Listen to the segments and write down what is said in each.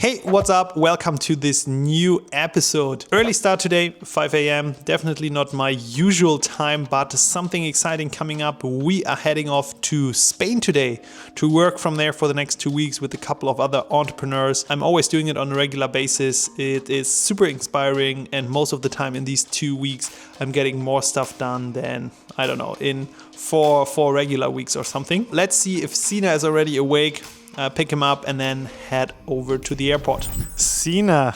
Hey, what's up? Welcome to this new episode. Early start today, 5 a.m. Definitely not my usual time, but something exciting coming up. We are heading off to Spain today to work from there for the next 2 weeks with a couple of other entrepreneurs. I'm always doing it on a regular basis. It is super inspiring, and most of the time in these 2 weeks, I'm getting more stuff done than, I don't know, in four regular weeks or something. Let's see if Sina is already awake. Pick him up and then head over to the airport. Sina,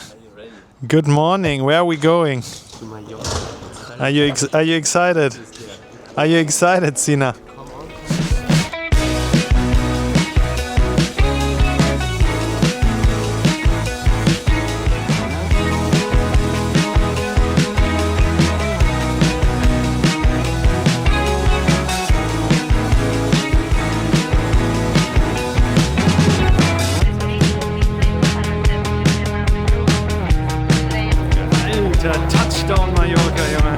good morning. Where are we going? To Mallorca. Are you excited? Are you excited, Sina? Touchdown Mallorca, Junge.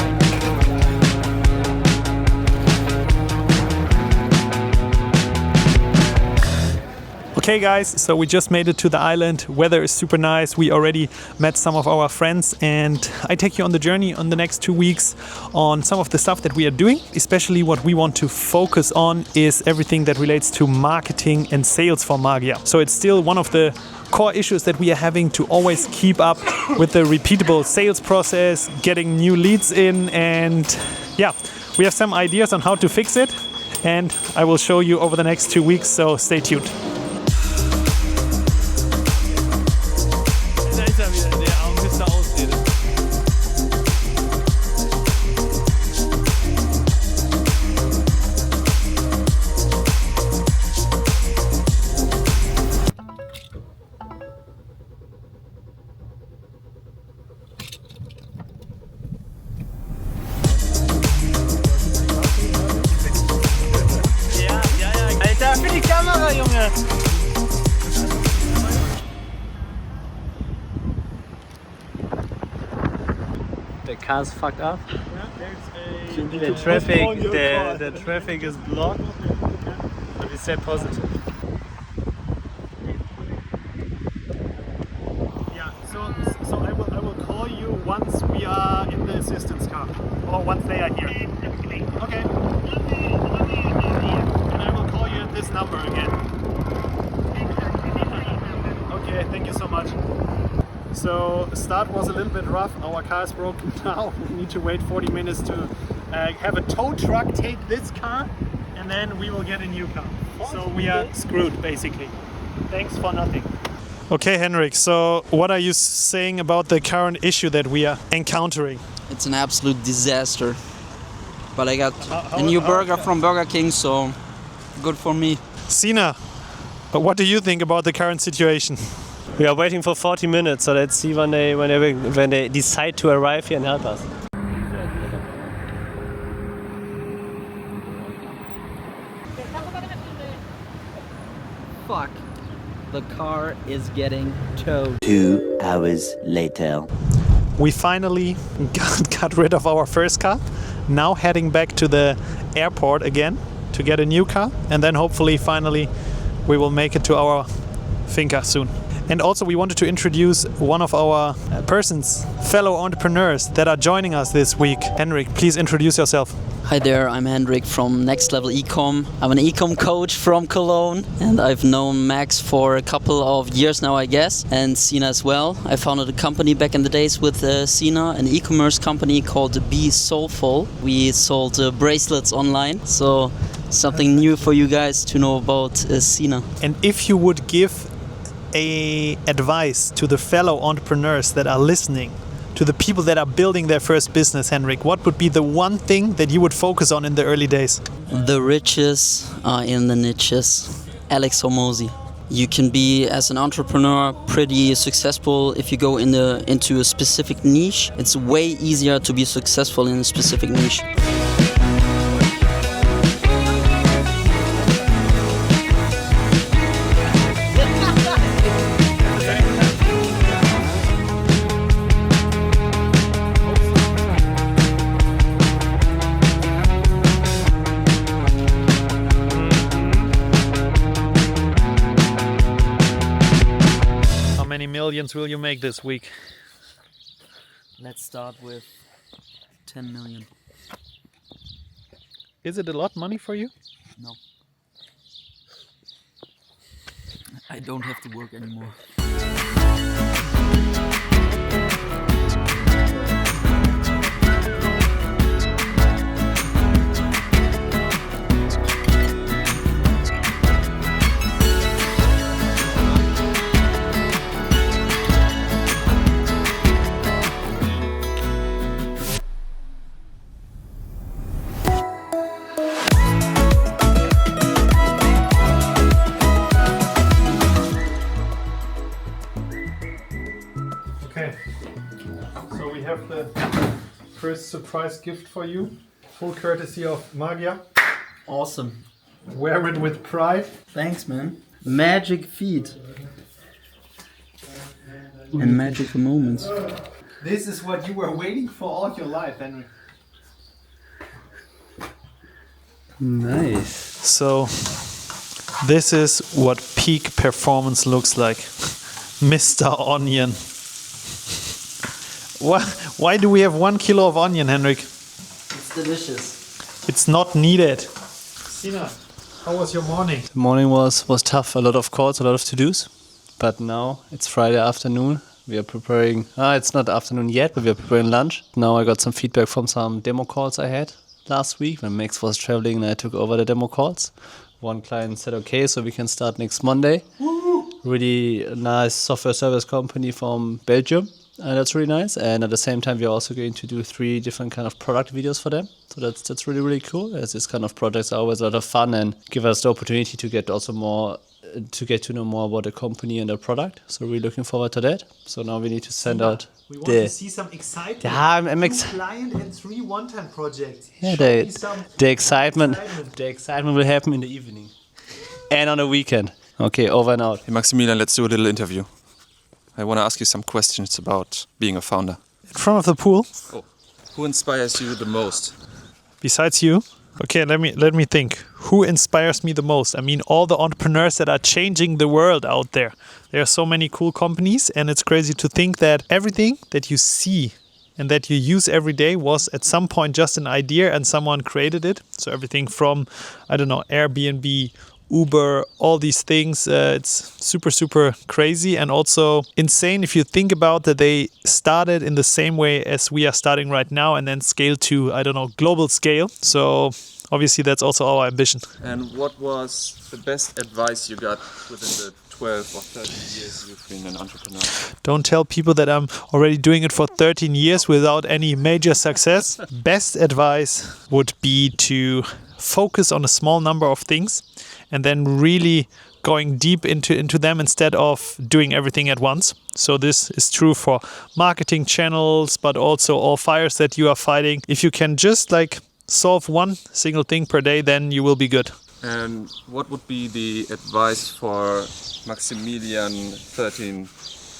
Okay guys, so we just made it to the island. Weather is super nice. We already met some of our friends, and I take you on the journey on the next 2 weeks on some of the stuff that we are doing. Especially what we want to focus on is everything that relates to marketing and sales for Magier. So it's still one of the core issues that we are having to always keep up with the repeatable sales process, getting new leads in, and yeah, we have some ideas on how to fix it, and I will show you over the next 2 weeks, so stay tuned. Alter, für die Kamera, Junge! The car's fucked up. The traffic is blocked. But we stay positive. Yeah, so I will call you once we are in the assistance car, or once they are here. Okay. And I will call you at this number again. Okay, thank you so much. So start was a little bit rough. Our car is broken now. We need to wait 40 minutes to have a tow truck take this car, and then we will get a new car. So we are screwed basically. Thanks for nothing. Okay, Hendrik, so what are you saying about the current issue that we are encountering? It's an absolute disaster. But I got a new burger from Burger King, so good for me. Sina, what do you think about the current situation? We are waiting for 40 minutes, so let's see when they decide to arrive here and help us. Fuck. The car is getting towed. 2 hours later. We finally got rid of our first car. Now heading back to the airport again to get a new car, and then hopefully finally we will make it to our Finca soon. And also we wanted to introduce one of our fellow entrepreneurs that are joining us this week. Hendrik, please introduce yourself. Hi there, I'm Hendrik from Next Level Ecom. I'm an ecom coach from Cologne, and I've known Max for a couple of years now, I guess, and Sina as well. I founded a company back in the days with Sina, an e-commerce company called Be Soulful. We sold bracelets online, so something new for you guys to know about Sina. And if you would give a advice to the fellow entrepreneurs that are listening, to the people that are building their first business, Hendrik, what would be the one thing that you would focus on in the early days? The riches are in the niches. Alex Hormozy. You can be, as an entrepreneur, pretty successful if you go into a specific niche. It's way easier to be successful in a specific niche. millions will you make this week? Let's start with 10 million. Is it a lot money for you? No. I don't have to work anymore. Okay, so we have the first surprise gift for you, full courtesy of Magier. Awesome. Wear it with pride. Thanks, man. Magic feet. And magical moments. This is what you were waiting for all your life, Henrik. Nice. So, this is what peak performance looks like. Mr. Onion. Why do we have 1 kilo of onion, Hendrik? It's delicious. It's not needed. Sina, how was your morning? The morning was tough. A lot of calls, a lot of to-dos. But now it's Friday afternoon. We are preparing, it's not afternoon yet, but we are preparing lunch. Now I got some feedback from some demo calls I had last week when Max was traveling and I took over the demo calls. One client said, okay, so we can start next Monday. Really nice software service company from Belgium. And that's really nice. And at the same time, we're also going to do 3 different kind of product videos for them. So that's really, really cool. As this kind of projects are always a lot of fun and give us the opportunity to get also more, to get to know more about the company and the product. So really looking forward to that. So now we need to send out We want to see some excitement. Yeah, I'm client and 3 one-time projects. Yeah, Show me some the excitement will happen in the evening and on the weekend. Okay, over and out. Hey Maximilian, let's do a little interview. I want to ask you some questions about being a founder. In front of the pool. Oh. Who inspires you the most? Besides you? Okay, let me think. Who inspires me the most? I mean, all the entrepreneurs that are changing the world out there. There are so many cool companies, and it's crazy to think that everything that you see and that you use every day was at some point just an idea and someone created it. So everything from, I don't know, Airbnb, Uber, all these things, it's super, super crazy and also insane if you think about that they started in the same way as we are starting right now and then scale to, I don't know, global scale. So obviously that's also our ambition. And what was the best advice you got within the 12 or 13 years you've been an entrepreneur? Don't tell people that I'm already doing it for 13 years without any major success. Best advice would be to focus on a small number of things and then really going deep into them instead of doing everything at once. So this is true for marketing channels, but also all fires that you are fighting. If you can just solve one single thing per day, then you will be good. And what would be the advice for Maximilian 13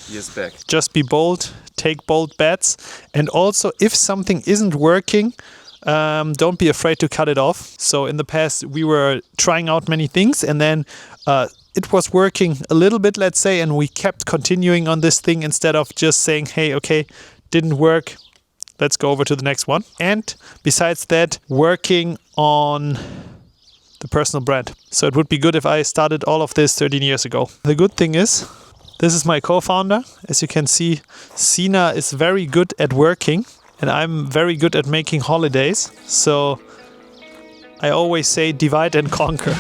years back? Just be bold, take bold bets, and also if something isn't working, don't be afraid to cut it off. So in the past, we were trying out many things and then it was working a little bit, let's say, and we kept continuing on this thing instead of just saying, hey, okay, didn't work. Let's go over to the next one. And besides that, working on the personal brand. So it would be good if I started all of this 13 years ago. The good thing is, this is my co-founder. As you can see, Sina is very good at working. And I'm very good at making holidays. So I always say divide and conquer.